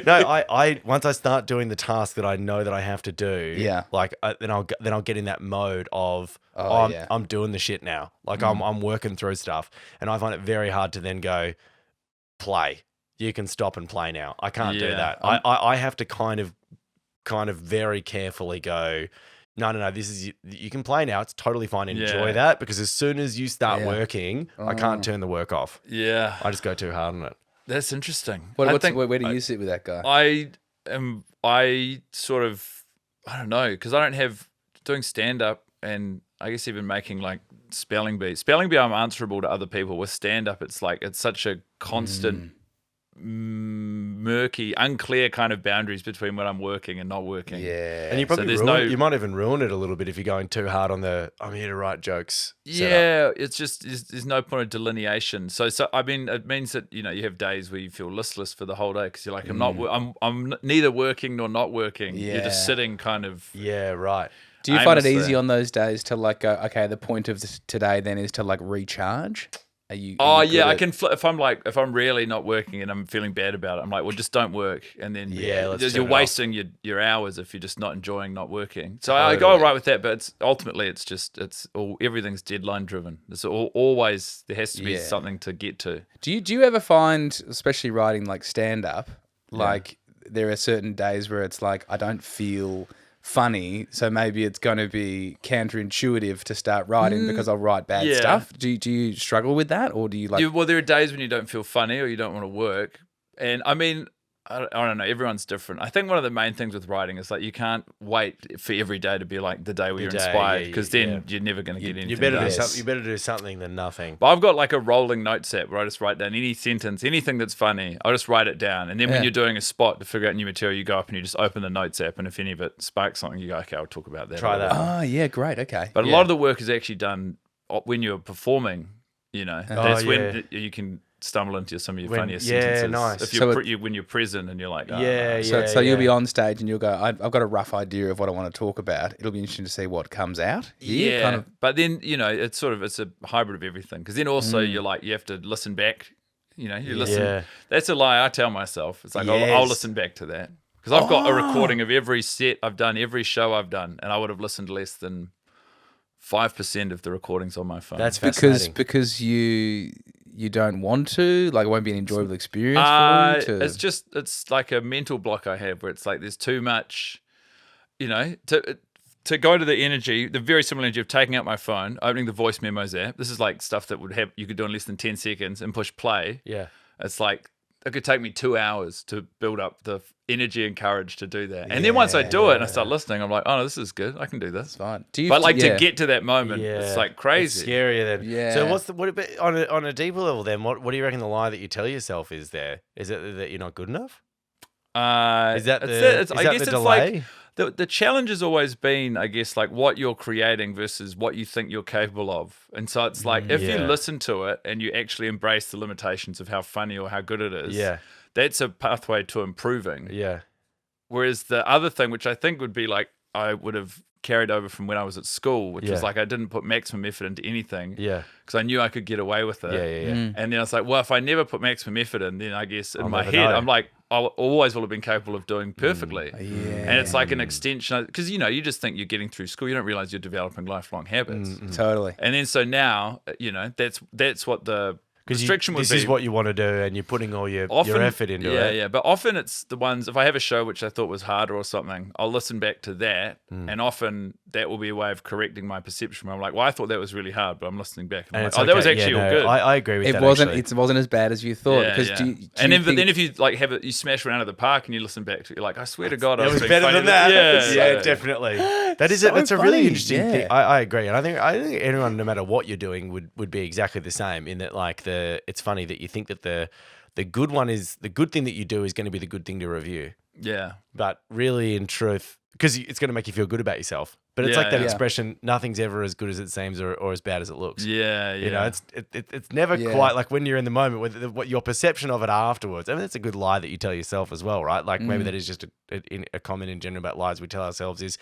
no, I once I start doing the task that I know that I have to do, Yeah. like then I'll get in that mode of yeah. I'm doing the shit now. Like I'm working through stuff, and I find it very hard to then go play. You can stop and play now. I can't do Yeah. that. I have to kind of very carefully go. No. This is you can play now. It's totally fine. Enjoy Yeah. that, because as soon as you start Yeah. working, I can't turn the work off. Yeah. I just go too hard on it. That's interesting. Where do you sit with that guy? I don't know, because I don't have doing stand up, and I guess even making like spelling bee. I'm answerable to other people. With stand up, it's like it's such a constant murky, unclear kind of boundaries between when I'm working and not working. Yeah. And you probably there's you might even ruin it a little bit if you're going too hard on the I'm here to write jokes. setup. Yeah, it's just there's no point of delineation. So I mean, it means that you have days where you feel listless for the whole day because you're like, I'm neither working nor not working. You're Yeah. just sitting kind of. Yeah, right. Do you find it aimlessly. easy on those days to like go, okay, the point of today then is to like recharge? Are you Oh good yeah, I at- can. If I'm really not working and I'm feeling bad about it, I'm like, well, just don't work, and then let's you're turn it wasting your hours if you're just not enjoying not working. So I go Totally. all right with that, but everything's deadline driven. It's always there has to be Yeah. something to get to. Do you ever find, especially writing like stand up, like there are certain days where it's like I don't feel funny, so maybe it's going to be counterintuitive to start writing because I'll write bad yeah. stuff. Do you struggle with that, or do you like? Well, there are days when you don't feel funny or you don't want to work, and I mean, I don't know. Everyone's different. I think one of the main things with writing is like you can't wait for every day to be like the day where you're inspired, because then you're never going to get anything. You better done. do something. You better do something than nothing. But I've got like a rolling notes app where I just write down any sentence, anything that's funny. I'll just write it down, and then when you're doing a spot to figure out new material, you go up and you just open the notes app, and if any of it sparks something, you go, okay, I'll talk about that. Try that. Oh, yeah, great. Okay. But a lot of the work is actually done when you're performing. You know, that's when you can stumble into some of your funniest sentences. Nice. If when you're present and you're like, So you'll be on stage and you'll go, I've got a rough idea of what I want to talk about. It'll be interesting to see what comes out. Yeah. Kind of. But then, you know, it's a hybrid of everything. Because then also you're like, you have to listen back. You know, you listen. Yeah. That's a lie I tell myself. It's like, I'll listen back to that. Because I've got a recording of every set I've done, every show I've done, and I would have listened less than 5% of the recordings on my phone. That's fascinating. Because you don't want to, like, it won't be an enjoyable experience for you. It's like a mental block I have where it's like there's too much, you know, to go to the energy, the very similar energy of taking out my phone, opening the voice memos app. This is like stuff that you could do in less than 10 seconds and push play. Yeah. It's like, it could take me 2 hours to build up the energy and courage to do that. And then once I do it and I start listening, I'm like, oh, no, this is good. I can do this. It's fine. To get to that moment, it's like crazy. It's scarier than. Yeah. So what about on a deeper level then? What do you reckon the lie that you tell yourself is there? Is it that you're not good enough? Is that the delay? Like, the challenge has always been, I guess, like what you're creating versus what you think you're capable of. And so it's like, if you listen to it and you actually embrace the limitations of how funny or how good it is, that's a pathway to improving. Yeah. Whereas the other thing, which I think would be like, I would have carried over from when I was at school, which was like, I didn't put maximum effort into anything. Yeah. Because I knew I could get away with it. Yeah. And then I was like, well, if I never put maximum effort in, then I guess in my head, know. I'm like, I always will have been capable of doing perfectly. And it's like an extension, because, you know, you just think you're getting through school. You don't realize you're developing lifelong habits. Totally. And then so now, you know, that's what the restriction would be. This is what you want to do, and you're putting all your effort into it. Yeah. But often it's the ones, if I have a show which I thought was harder or something, I'll listen back to that. And often that will be a way of correcting my perception. Where I'm like, well, I thought that was really hard, but I'm listening back. And I'm like, that was actually all good. I agree with that. It wasn't as bad as you thought. Then if you like you smash around at the park and you listen back to it, you're like, I swear to God, I was better than that. Yeah, definitely. That's a really interesting thing. I agree, and I think anyone, no matter what you're doing, would be exactly the same. In that, like it's funny that you think that the good one is the good thing that you do is going to be the good thing to review. Yeah, but really, in truth, because it's going to make you feel good about yourself. But it's like that expression: nothing's ever as good as it seems, or as bad as it looks. Yeah. You know, it's never quite like when you're in the moment with what your perception of it afterwards. I mean, that's a good lie that you tell yourself as well, right? Like maybe that is just a comment in general about lies we tell ourselves is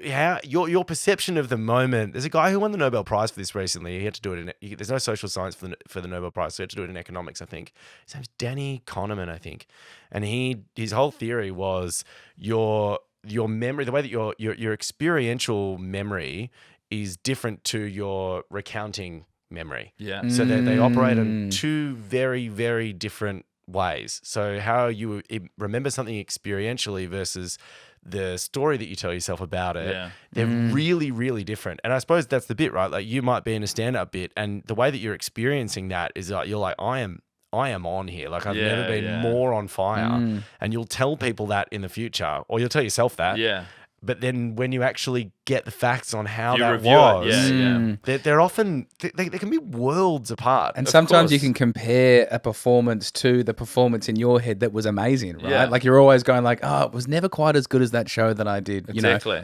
how your perception of the moment. There's a guy who won the Nobel Prize for this recently. He had to do it there's no social science for the Nobel Prize, so he had to do it in economics, I think. His name's Danny Kahneman, I think. And his whole theory was your memory, the way that your experiential memory is different to your recounting memory. Yeah. So they operate in two very, very different ways. So how you remember something experientially versus the story that you tell yourself about it, they're really, really different. And I suppose that's the bit, right? Like you might be in a stand-up bit, and the way that you're experiencing that is like you're like, I am on here. Like I've never been more on fire. And you'll tell people that in the future, or you'll tell yourself that. Yeah. But then when you actually get the facts on how that review was, they're often, they can be worlds apart. And sometimes you can compare a performance to the performance in your head that was amazing, right? Yeah. Like you're always going like, oh, it was never quite as good as that show that I did,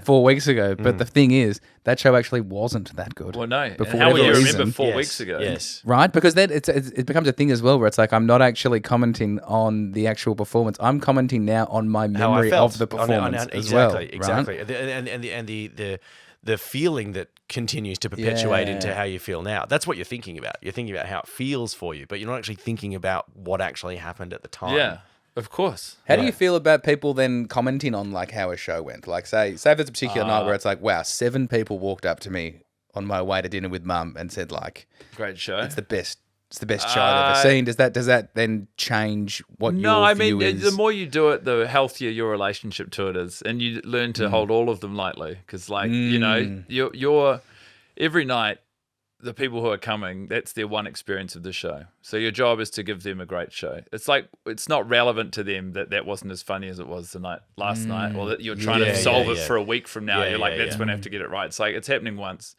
4 weeks ago. But the thing is, that show actually wasn't that good. Well, no. But for how will you whatever remember reason, 4 weeks ago? Yes. Right? Because then it becomes a thing as well where it's like, I'm not actually commenting on the actual performance. I'm commenting now on my memory of the performance as well. Exactly. Right? And the feeling that continues to perpetuate into how you feel now. That's what you're thinking about. You're thinking about how it feels for you, but you're not actually thinking about what actually happened at the time. Yeah, of course. How do you feel about people then commenting on like how a show went? Like say if there's a particular night where it's like, wow, 7 people walked up to me on my way to dinner with mum and said like, great show. It's the best show I've ever seen. Does that then change what your view is? The more you do it, the healthier your relationship to it is, and you learn to hold all of them lightly. Because, like you know, you're every night the people who are coming, that's their one experience of the show. So your job is to give them a great show. It's like, it's not relevant to them that wasn't as funny as it was last night, or that you're trying to solve it for a week from now. You're like, that's when I have to get it right. It's like, it's happening once.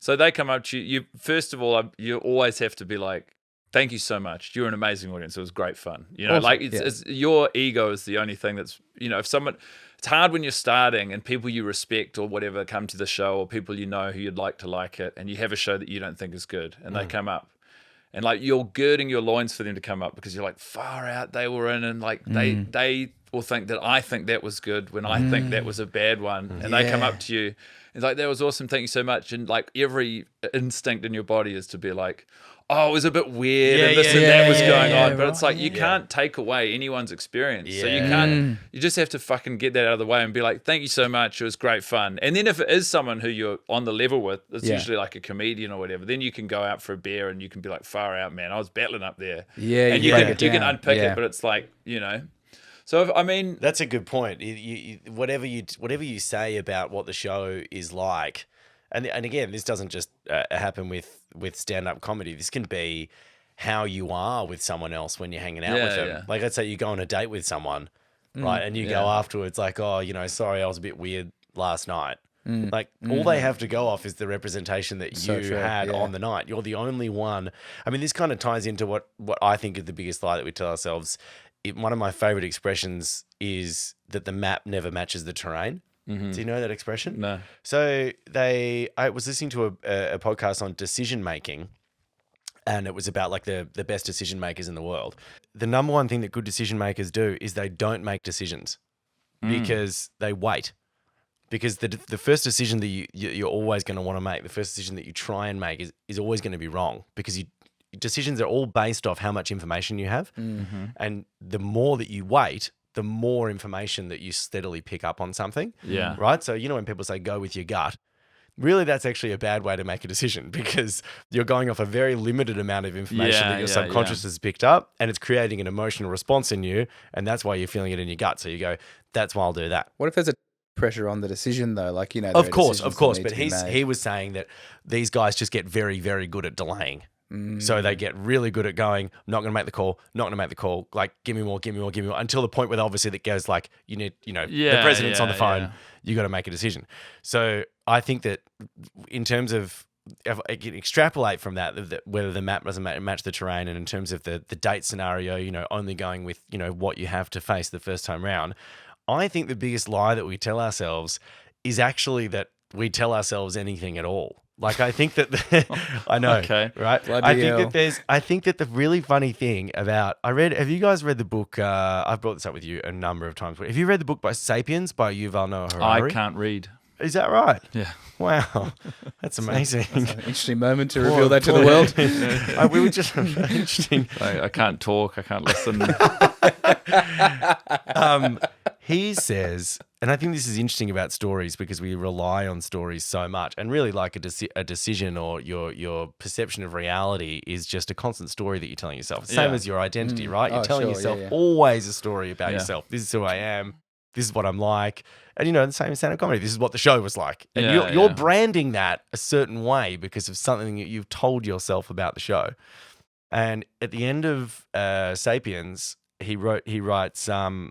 So they come up to you. You first of all, you always have to be like, thank you so much. You're an amazing audience. It was great fun. You know, like it's your ego is the only thing that's, you know, if someone, it's hard when you're starting and people you respect or whatever come to the show, or people you know who you'd like it, and you have a show that you don't think is good, and they come up, and like you're girding your loins for them to come up, because you're like, far out, they were in, and like they will think that I think that was good when I think that was a bad one, and they come up to you, it's like, that was awesome, thank you so much, and like every instinct in your body is to be like, oh, it was a bit weird, and this and that was going on. But it's like, you can't take away anyone's experience. So you can't, you just have to fucking get that out of the way and be like, thank you so much, it was great fun. And then if it is someone who you're on the level with, it's usually like a comedian or whatever, then you can go out for a beer and you can be like, far out, man, I was battling up there. Yeah, and you can unpick it, but it's like, you know. So, I mean... That's a good point. Whatever you say about what the show is like, and again, this doesn't just happen with stand-up comedy. This can be how you are with someone else when you're hanging out with them. Yeah. Like, let's say you go on a date with someone, right? And you go afterwards like, oh, you know, sorry, I was a bit weird last night. Like, all they have to go off is the representation that you had on the night. You're the only one. I mean, this kind of ties into what I think is the biggest lie that we tell ourselves. One of my favorite expressions is that the map never matches the terrain. Do you know that expression? No. So I was listening to a podcast on decision making, and it was about like the best decision makers in the world. The number one thing that good decision makers do is they don't make decisions because they wait. Because the first decision that you're always going to want to make, the first decision that you try and make is always going to be wrong, because decisions are all based off how much information you have. And the more that you wait, the more information that you steadily pick up on something. Yeah. Right? So, you know, when people say go with your gut, really that's actually a bad way to make a decision, because you're going off a very limited amount of information that your subconscious has picked up, and it's creating an emotional response in you, and that's why you're feeling it in your gut. So you go, that's why I'll do that. What if there's a pressure on the decision though? Like, you know, of course. But he was saying that these guys just get very, very good at delaying. So they get really good at going, not going to make the call, like, give me more, until the point where obviously that goes like, you need, you know, the president's on the phone, you got to make a decision. So I think that in terms of, if I can extrapolate from that whether the map doesn't match the terrain, and in terms of the date scenario, you know, only going with, you know, what you have to face the first time round, I think the biggest lie that we tell ourselves is actually that we tell ourselves anything at all. Like, I think that I know, Okay. right? I think that the really funny thing about, have you guys read the book? I've brought this up with you a number of times. Have you read the book by Sapiens by Yuval Noah Harari? I can't read. Is that right? Yeah. Wow, that's amazing. That's an interesting moment to reveal that to the world. We were just interesting. I can't talk. I can't listen. He says, and I think this is interesting about stories, because we rely on stories so much, and really like a decision or your perception of reality is just a constant story that you're telling yourself. Same as your identity, right? You're telling yourself always a story about yourself. This is who I am. This is what I'm like. And, you know, the same stand-up comedy. This is what the show was like. And you're branding that a certain way because of something that you've told yourself about the show. And at the end of Sapiens, he writes, I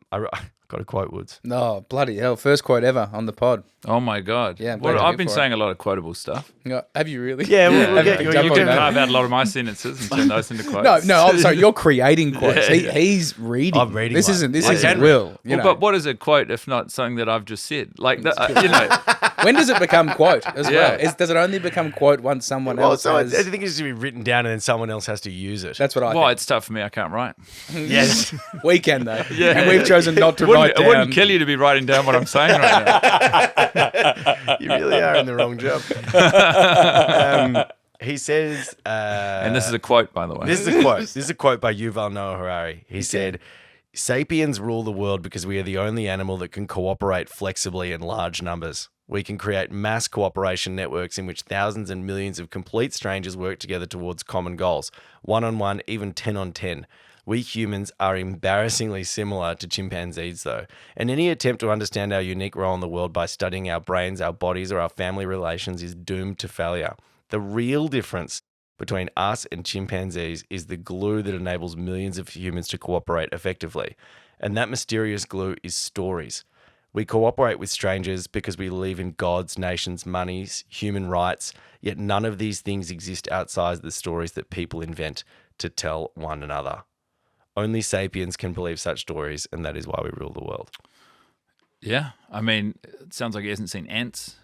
got a quote, Woods. No, bloody hell. First quote ever on the pod. Oh, my God. Yeah, I've been saying a lot of quotable stuff. Have you really? Yeah, we'll get you can carve out a lot of my sentences and turn those into quotes. No, I'm sorry. You're creating quotes. He's reading. I'm reading. This isn't Will. But what is a quote if not something that I've just said? Like, you know. When does it become quote as well? Does it only become quote once someone else has... I think it's to be written down and then someone else has to use it. That's what I think. Well, it's tough for me. I can't write. Yes. We can, though. Yeah. And we've chosen not to write down. It wouldn't kill you to be writing down what I'm saying right now. You really are in the wrong job. He says... and this is a quote, by the way. This is a quote. This is a quote by Yuval Noah Harari. He said... Sapiens rule the world because we are the only animal that can cooperate flexibly in large numbers. We can create mass cooperation networks in which thousands and millions of complete strangers work together towards common goals, 1-on-1, even 10-on-10. We humans are embarrassingly similar to chimpanzees, though, and any attempt to understand our unique role in the world by studying our brains, our bodies, or our family relations is doomed to failure. The real difference between us and chimpanzees is the glue that enables millions of humans to cooperate effectively. And that mysterious glue is stories. We cooperate with strangers because we believe in gods, nations, monies, human rights, yet none of these things exist outside the stories that people invent to tell one another. Only sapiens can believe such stories, and that is why we rule the world. Yeah. I mean, it sounds like he hasn't seen ants.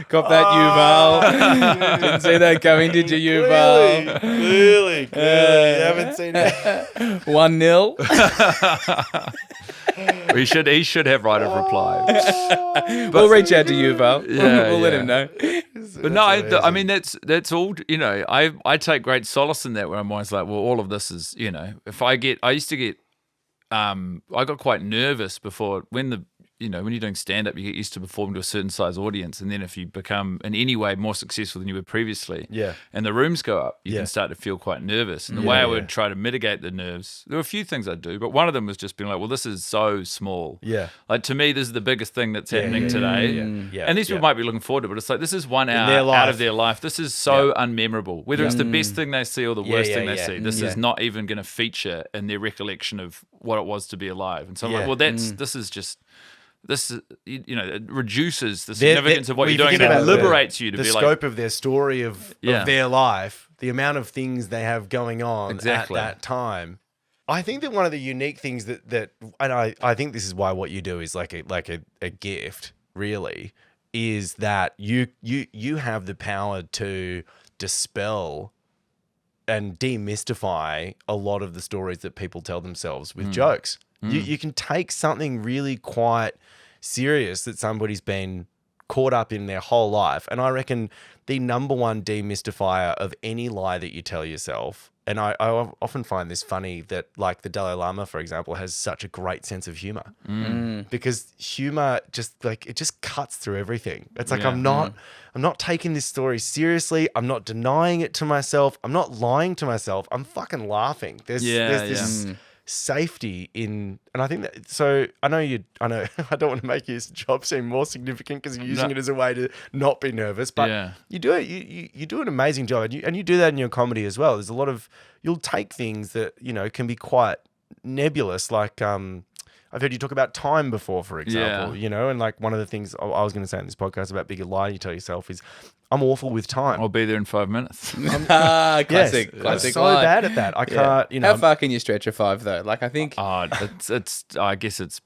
Got that, Yuval? Didn't see that coming, did you, Yuval? Clearly. You haven't seen it. 1-0. He should have right of reply. We'll reach out to Yuval. Yeah, we'll let him know. But no, I mean that's all. You know, I take great solace in that where I'm always like, well, all of this is, you know, I got quite nervous before when you're doing stand up, you get used to performing to a certain size audience, and then if you become in any way more successful than you were previously, and the rooms go up, you can start to feel quite nervous. And the way I would try to mitigate the nerves, there were a few things I'd do, but one of them was just being like, well, this is so small. Yeah, like to me, this is the biggest thing that's happening today. And these people might be looking forward to it, but it's like this is 1 hour out of their life. This is so unmemorable. Whether it's the best thing they see or the worst thing they see, this is not even going to feature in their recollection of what it was to be alive. And so I'm like, well, this is just. This, it reduces the significance of what you're doing. It liberates you to be like... The scope of their story of their life, the amount of things they have going on at that time. I think that one of the unique things that and I think this is why what you do is like a gift, really, is that you have the power to dispel and demystify a lot of the stories that people tell themselves with jokes. You can take something really quite serious that somebody's been caught up in their whole life. And I reckon the number one demystifier of any lie that you tell yourself, and I often find this funny that like the Dalai Lama, for example, has such a great sense of humor because humor just cuts through everything. It's like, I'm not taking this story seriously. I'm not denying it to myself. I'm not lying to myself. I'm fucking laughing. There's this safety in, and I think that, so I know I don't want to make your job seem more significant because you're using it as a way to not be nervous, but you do it, you do an amazing job, and you do that in your comedy as well. There's a lot of, you'll take things that, can be quite nebulous, like, I've heard you talk about time before, for example, and like one of the things I was going to say in this podcast about bigger lie you tell yourself is, I'm awful with time. I'll be there in 5 minutes. Classic. I'm so bad at that. I can't, How far can you stretch a 5 though? Like I think. It's I guess it's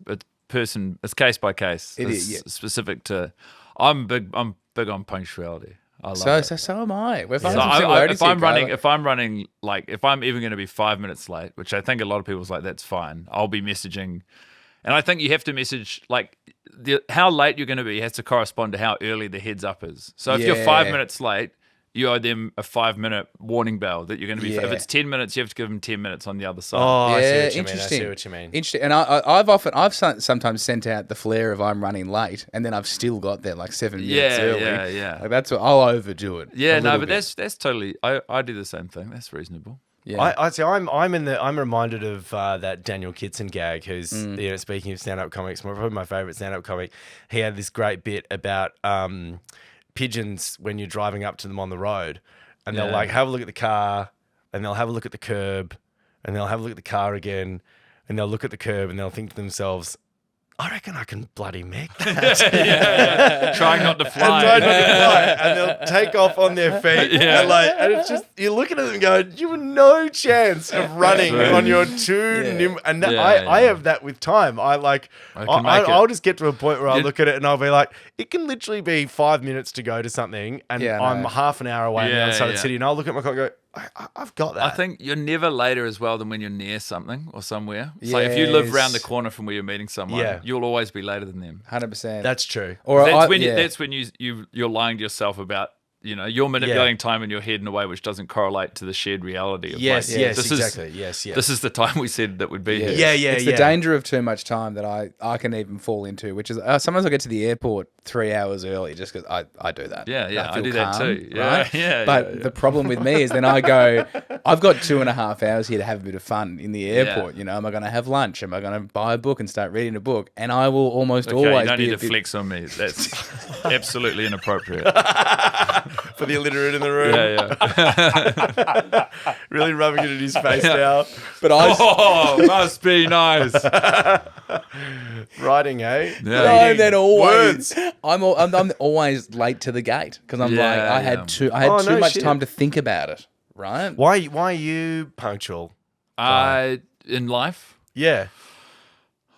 it's case by case. It's specific to. I'm big on punctuality. I love it. So am I. If I'm running, like if I'm even going to be 5 minutes late, which I think a lot of people's like, that's fine. I'll be messaging. And I think you have to message, like, how late you're going to be has to correspond to how early the heads up is. So if you're 5 minutes late, you owe them a 5-minute warning bell that you're going to be. If it's 10 minutes, you have to give them 10 minutes on the other side. Oh, I see interesting. what you mean. Interesting. And I've sometimes sent out the flare of I'm running late, and then I've still got there like 7 minutes early. Yeah. Like that's what I'll overdo it. Yeah, no, but that's totally. I do the same thing. That's reasonable. Yeah. I'm reminded of that Daniel Kitson gag, who's speaking of stand-up comics, probably my favorite stand-up comic. He had this great bit about pigeons when you're driving up to them on the road, and they'll like have a look at the car, and they'll have a look at the curb, and they'll have a look at the car again, and they'll look at the curb, and they'll think to themselves, I reckon I can bloody make that. Trying not to fly. And they'll take off on their feet. And it's just, you're looking at them going, you have no chance of running on your nimble. And I have that with time. I'll just get to a point where I'll look at it and I'll be like, it can literally be 5 minutes to go to something, and I'm half an hour away on the other side of the city, and I'll look at my clock and go, I've got that. I think you're never later as well than when you're near something or somewhere. It's like if you live around the corner from where you're meeting someone, you'll always be later than them. 100%. That's true. Or that's when you're lying to yourself about you're manipulating time in your head in a way which doesn't correlate to the shared reality of Yes, like, yes, this exactly. is, yes. this is the time we said that would be here. It's the danger of too much time that I can even fall into, which is sometimes I get to the airport 3 hours early just because I do that. Yeah, I feel do that calm, too. Right? Yeah. But the problem with me is then I go, I've got 2.5 hours here to have a bit of fun in the airport. Am I going to have lunch? Am I going to buy a book and start reading a book? And I will almost always you don't be need to flex on me. That's absolutely inappropriate. For the illiterate in the room. Yeah. Really rubbing it in his face now. But Must be nice. Writing, eh? Yeah. No, then always I'm always late to the gate because I'm like I had too much time to think about it. Right? Why are you punctual? In life? Yeah.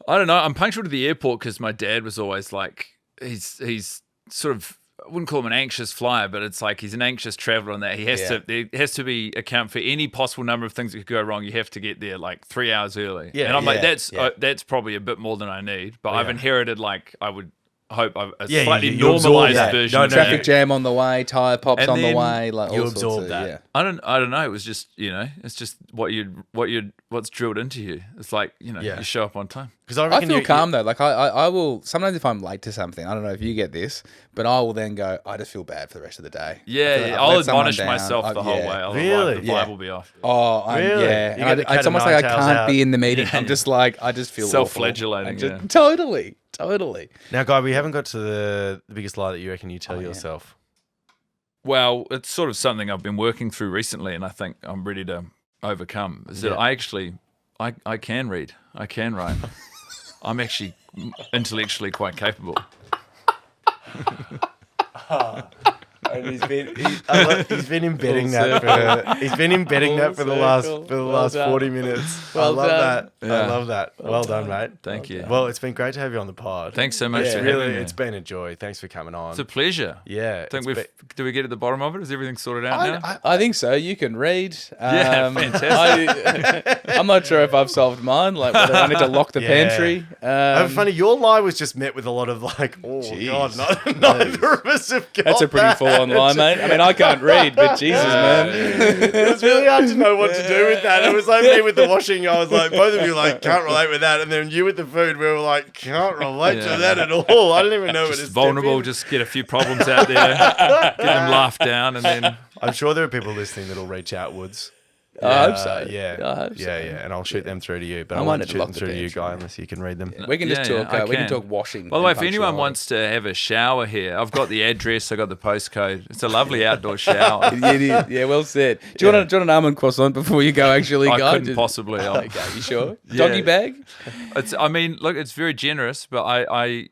I don't know. I'm punctual to the airport because my dad was always like, he's sort of, I wouldn't call him an anxious flyer, but it's like he's an anxious traveler on that. There has to be account for any possible number of things that could go wrong. You have to get there like 3 hours early. Yeah, and I'm like, that's probably a bit more than I need. But I've inherited like I would hope a slightly you absorb normalized that. version. No, of Traffic that. jam on the way, tire pops And on the then way, like you all absorb sorts of, that. yeah. I don't know. It was just, it's just what's drilled into you. It's like, you show up on time. Because I feel calm though. Like I will sometimes if I'm late to something, I don't know if you get this, but I will then go, I just feel bad for the rest of the day. Yeah, I'll admonish myself the whole way. I'll Really? the vibe will be off. Oh, Really? yeah. You And get the it's almost cat like of I nine can't tails be in the meeting. I'm just like, I just feel Self-flagellating, awful. yeah. Totally. Now, Guy, we haven't got to the biggest lie that you reckon you tell yourself. Well, it's sort of something I've been working through recently, and I think I'm ready to overcome. Is that I can read, I can write. I'm actually intellectually quite capable. And he's been embedding that for the last 40 minutes. I love that. Yeah. I love that. Well done, mate. Thank you. Well, it's been great to have you on the pod. Thanks so much for having really, me. it's been a joy. Thanks for coming on. It's a pleasure. Yeah. Do we get to the bottom of it? Is everything sorted out now? I think so. You can read. Fantastic. I'm not sure if I've solved mine, like whether I need to lock the pantry. Funny, your lie was just met with a lot of like, God, neither of us have got That's a pretty full-on lie, mate. I mean, I can't read, but Jesus, man. It was really hard to know what to do with that. It was like me with the washing. I was like, both of you like, can't relate with that. And then you with the food, we were like, can't relate to that at all. I don't even know what Just it's vulnerable, just get a few problems out there, get them laughed down, and then... I'm sure there are people listening that'll reach outwards. I hope so. Yeah. I hope so. Yeah. And I'll shoot them through to you. But I I won't might shoot lock them the through to you, pantry. Guy, unless you can read them. We can just talk. I We can can. talk washing. By the way, and if anyone punctuality. wants to have a shower here, I've got the address, I got the postcode. It's a lovely outdoor shower. Yeah, well said. Do you want an almond croissant before you go? Actually, I go. couldn't possibly. Okay, you sure? Yeah. Doggy bag. Look, it's very generous, but I'm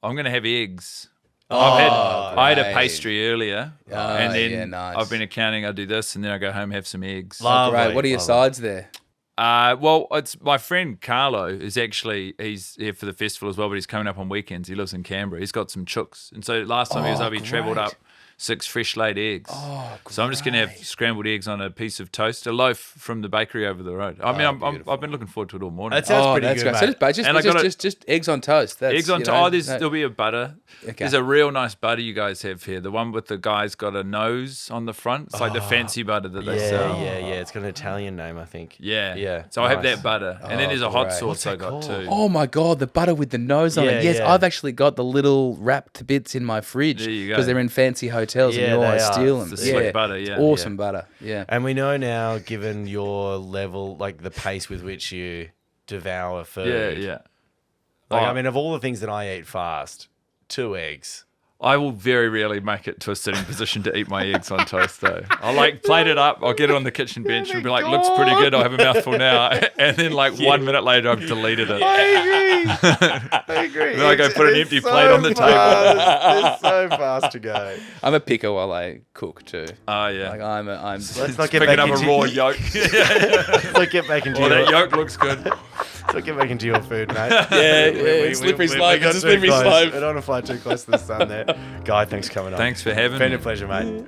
going to have eggs. Oh, I had a great. pastry earlier, and then yeah, nice. I've been accounting. I do this, and then I go home have some eggs. Great. What are your sides there? Well, it's my friend Carlo he's here for the festival as well, but he's coming up on weekends. He lives in Canberra. He's got some chooks, and so last time he was up, he travelled up 6 fresh laid eggs. Oh, so I'm just going to have scrambled eggs on a piece of toast, a loaf from the bakery over the road. I mean, I've been looking forward to it all morning. That sounds pretty that's good, great. mate. So just eggs on toast. That's, Eggs on toast. There'll be a butter. Okay. There's a real nice butter you guys have here. The one with the guy's got a nose on the front. It's like the fancy butter that they sell. Yeah. It's got an Italian name, I think. Yeah. So I have that butter. And then there's a hot great. sauce I got too. Oh my God, the butter with the nose on it. Yes, Yeah. I've actually got the little wrapped bits in my fridge There you go. because they're in fancy hotels and Yeah, you always they are. steal them. It's the slick butter, yeah. Awesome butter. Yeah. And we know now, given your level, like the pace with which you devour food. Yeah. Like, Oh. I mean, of all the things that I eat fast, 2 eggs. I will very rarely make it to a sitting position to eat my eggs on toast, though. I'll plate it up. I'll get it on the kitchen bench and be like, looks pretty good. I'll have a mouthful now. And then 1 minute later, I've deleted it. I agree. Then I go put an empty plate on the table. It's so fast to go. I'm a picker while I cook too. Oh, yeah. Like I'm Let's not get Picking back up a into raw yolk. Let's not get back into Oh, your. that yolk looks good. Let's not get back into your food, mate. Yeah, slippery slope. got It's a too slippery close. slope. We don't want to fly too close to the sun there. Guy, thanks for coming on. Thanks for having Been me. a pleasure, mate.